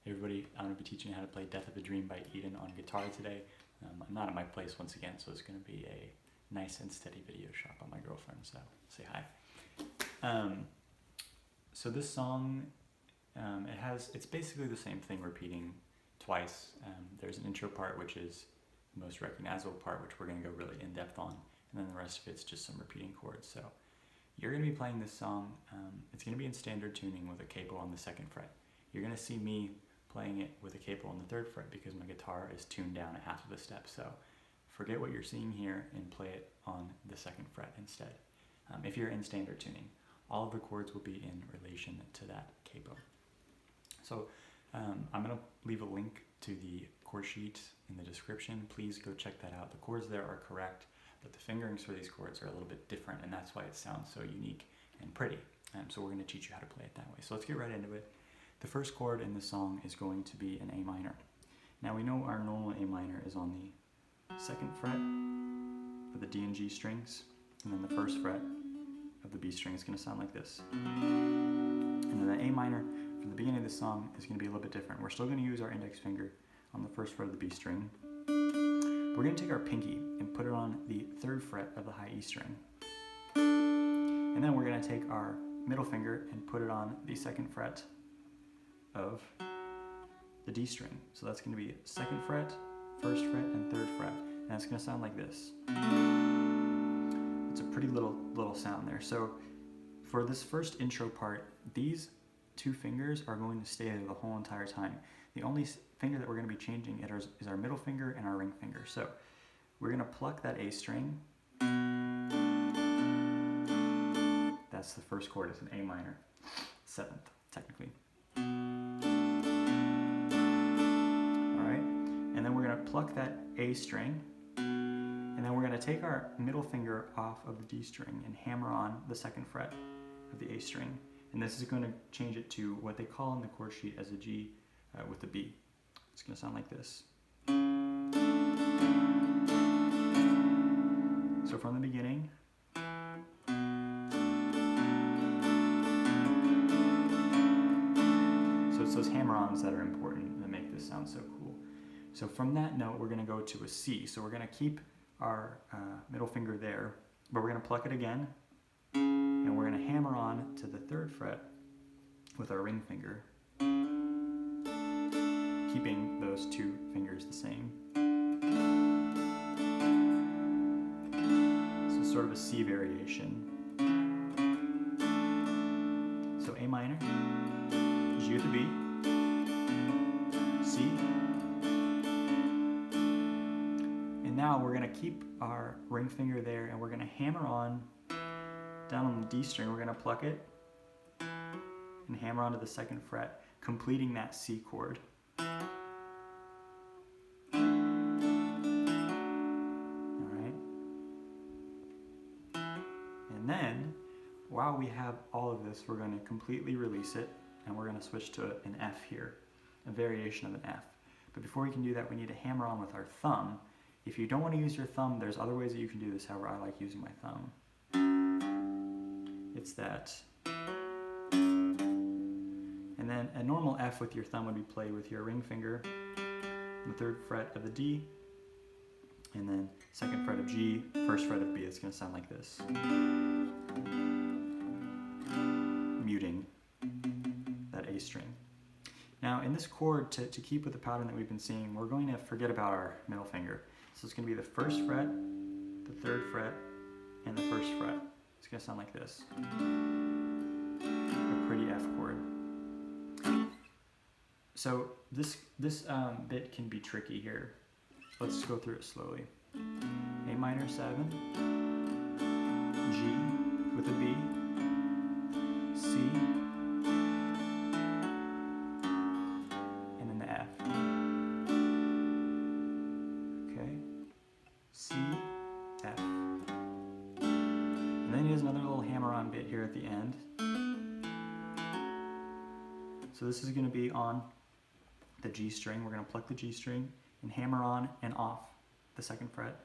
Everybody, I'm going to be teaching you how to play Death of a Dream by Eden on guitar today. I'm not at my place once again, so it's going to be a nice and steady video shot by my girlfriend, so say hi. So this song, it's basically the same thing repeating twice. There's an intro part, which is the most recognizable part, which we're going to go really in depth on, and then the rest of it's just some repeating chords. So you're going to be playing this song. It's going to be in standard tuning with a capo on the 2nd fret. You're going to see me playing it with a capo on the 3rd fret because my guitar is tuned down at half of a step. So forget what you're seeing here and play it on the 2nd fret instead. If you're in standard tuning, all of the chords will be in relation to that capo. So I'm going to leave a link to the chord sheet in the description. Please go check that out. The chords there are correct, but the fingerings for these chords are a little bit different, and that's why it sounds so unique and pretty. So we're going to teach you how to play it that way. So let's get right into it. The first chord in the song is going to be an A minor. Now we know our normal A minor is on the 2nd fret of the D and G strings, and then the 1st fret of the B string is going to sound like this. And then the A minor for the beginning of the song is going to be a little bit different. We're still going to use our index finger on the 1st fret of the B string. We're going to take our pinky and put it on the 3rd fret of the high E string. And then we're going to take our middle finger and put it on the 2nd fret of the D string. So that's going to be 2nd fret, 1st fret, and 3rd fret. And it's going to sound like this. It's a pretty little sound there. So for this first intro part, these 2 fingers are going to stay there the whole entire time. The only finger that we're going to be changing is our middle finger and our ring finger. So we're going to pluck that A string. That's the first chord. It's an A minor, 7th technically. And then we're going to pluck that A string, and then we're going to take our middle finger off of the D string and hammer on the 2nd fret of the A string. And this is going to change it to what they call on the chord sheet as a G with a B. It's going to sound like this. So from the beginning, so it's those hammer-ons that are important that make this sound so cool. So from that note, we're going to go to a C. So we're going to keep our middle finger there, but we're going to pluck it again, and we're going to hammer on to the 3rd fret with our ring finger, keeping those 2 fingers the same. So it's sort of a C variation. So A minor, G with a B, C. Now we're going to keep our ring finger there, and we're going to hammer on down on the D string. We're going to pluck it and hammer onto the 2nd fret, completing that C chord. All right. And then, while we have all of this, we're going to completely release it, and we're going to switch to an F here, a variation of an F. But before we can do that, we need to hammer on with our thumb. If you don't want to use your thumb, there's other ways that you can do this. However, I like using my thumb. It's that. And then a normal F with your thumb would be played with your ring finger, the 3rd fret of the D, and then 2nd fret of G, 1st fret of B. It's going to sound like this. Muting that A string. Now in this chord, to keep with the pattern that we've been seeing, we're going to forget about our middle finger. So it's going to be the 1st fret, the 3rd fret, and the 1st fret. It's going to sound like this. A pretty F chord. So this bit can be tricky here. Let's go through it slowly. A minor 7, G with a B, C, and then the F. C, F. And then he has another little hammer-on bit here at the end. So this is going to be on the G string. We're going to pluck the G string and hammer on and off the 2nd fret.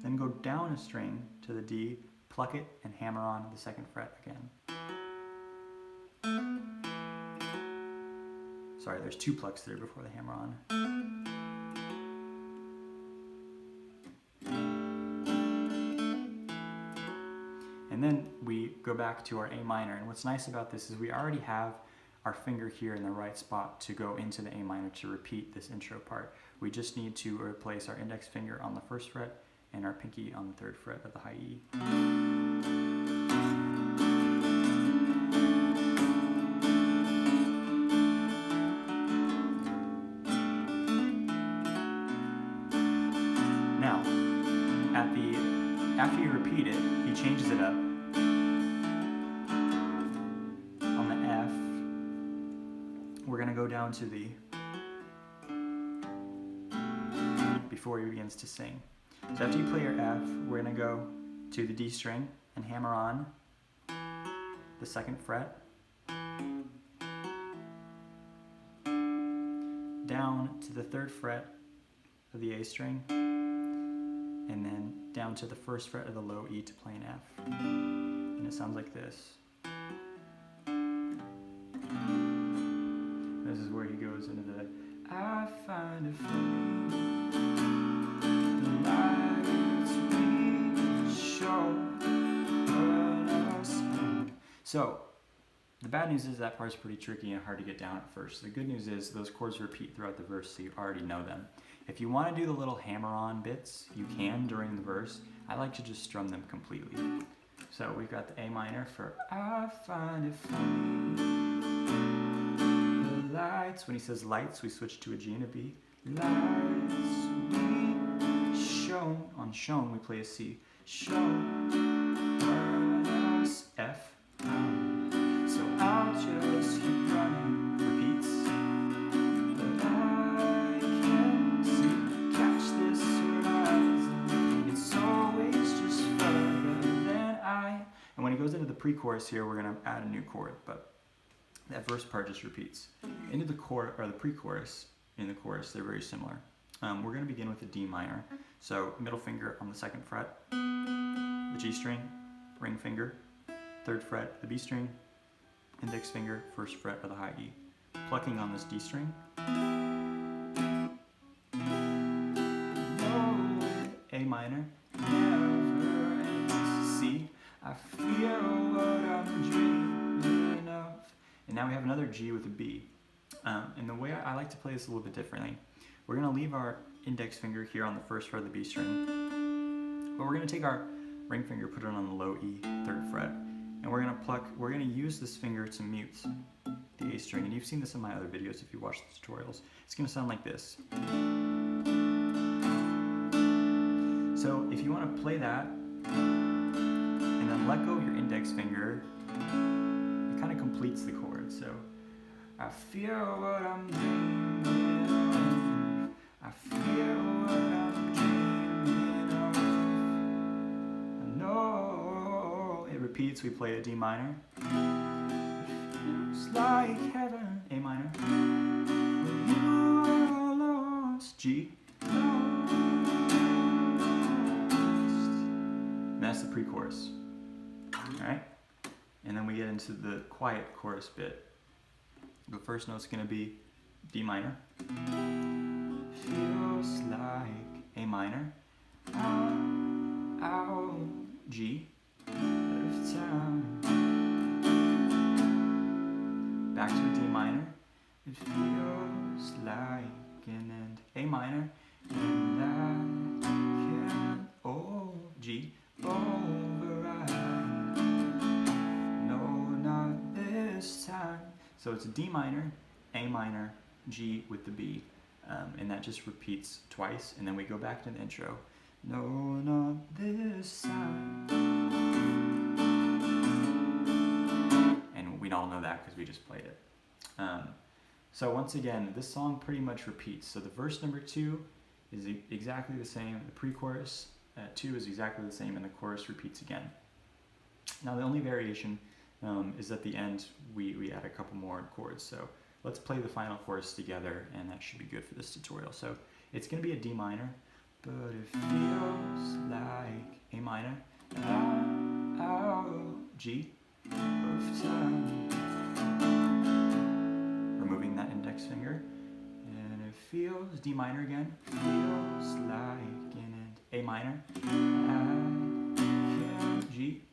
Then go down a string to the D, pluck it, and hammer on the 2nd fret again. sorry, there's 2 plucks there before the hammer on. And then we go back to our A minor, and what's nice about this is we already have our finger here in the right spot to go into the A minor to repeat this intro part. We just need to replace our index finger on the 1st fret and our pinky on the 3rd fret of the high E. Now, after you repeat it, he changes it up. On the F, we're going to go down to the before he begins to sing. So after you play your F, we're going to go to the D string and hammer on the 2nd fret, down to the 3rd fret of the A string, and then down to the 1st fret of the low E to play an F. And it sounds like this. This is where he goes into the I find it funny, the lights we show us. So, the bad news is that part's pretty tricky and hard to get down at first. The good news is those chords repeat throughout the verse, so you already know them. If you want to do the little hammer-on bits, you can during the verse. I like to just strum them completely. So we've got the A minor for I find it funny, the lights. When he says lights, we switch to a G and a B. Lights we shone. On shone, we play a C. Shone us F. So I'll just keep running. Repeats. But I can't see, catch this horizon. It's always just further than I. And when he goes into the pre-chorus here, we're going to add a new chord, but that verse part just repeats. Into the chorus or the pre-chorus, in the chorus, they're very similar. We're going to begin with a D minor. So middle finger on the 2nd fret, the G string, ring finger, 3rd fret, the B string, index finger, 1st fret of the high E. Plucking on this D string. A minor, never ends. C. I feel what I'm dreaming of. And now we have another G with a B. And the way I like to play this a little bit differently, we're going to leave our index finger here on the 1st fret of the B string, but we're going to take our ring finger, put it on the low E, 3rd fret, and we're going to use this finger to mute the A string. And you've seen this in my other videos if you watch the tutorials. It's going to sound like this. So if you want to play that, and then let go of your index finger, it kind of completes the chord. So I feel what I'm dreaming of. I feel what I'm dreaming of. I know. It repeats. We play a D minor. It feels like heaven. A minor. When you are lost. G. Lost. And that's the pre-chorus. All right. And then we get into the quiet chorus bit. The first note's going to be D minor. Feels like A minor. Ow, G. Left time. Back to a D minor. It feels like an end. A minor. And I can, oh, G. Override. No, not this time. So it's a D minor, A minor, G with the B, and that just repeats twice, and then we go back to the intro. No, not this time. And we all know that because we just played it. So once again, this song pretty much repeats. So the verse number 2 is exactly the same, the pre-chorus 2 is exactly the same, and the chorus repeats again. Now the only variation is at the end we add a couple more chords. So let's play the final chorus together, and that should be good for this tutorial. So it's going to be a D minor, but it feels like A minor, G of time. Removing that index finger. feels, D minor again, feels like an A minor, G,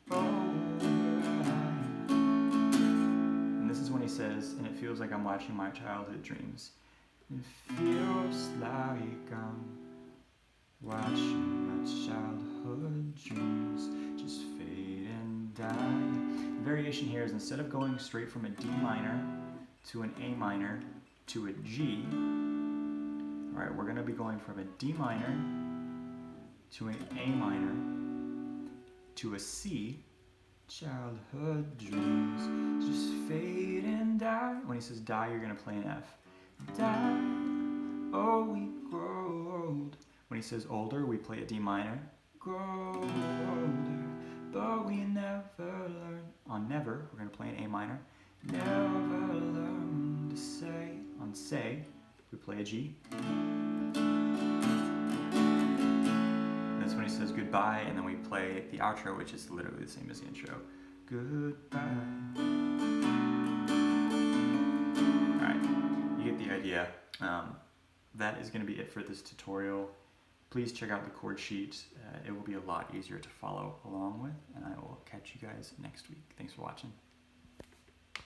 and this is when he says, and it feels like I'm watching my childhood dreams. It feels like I'm watching my childhood dreams just fade and die. The variation here is instead of going straight from a D minor to an A minor to a G, all right, we're going to be going from a D minor to an A minor to a C. Childhood dreams just fade and die. When he says die, you're going to play an F. Die, oh, we grow old. When he says older, we play a D minor. Grow older, but we never learn. On never, we're going to play an A minor. Never learn to say. On say, we play a G. That's when he says goodbye, and then we play the outro, which is literally the same as the intro. Goodbye. Alright, you get the idea. That is going to be it for this tutorial. Please check out the chord sheet. It will be a lot easier to follow along with, and I will catch you guys next week. Thanks for watching.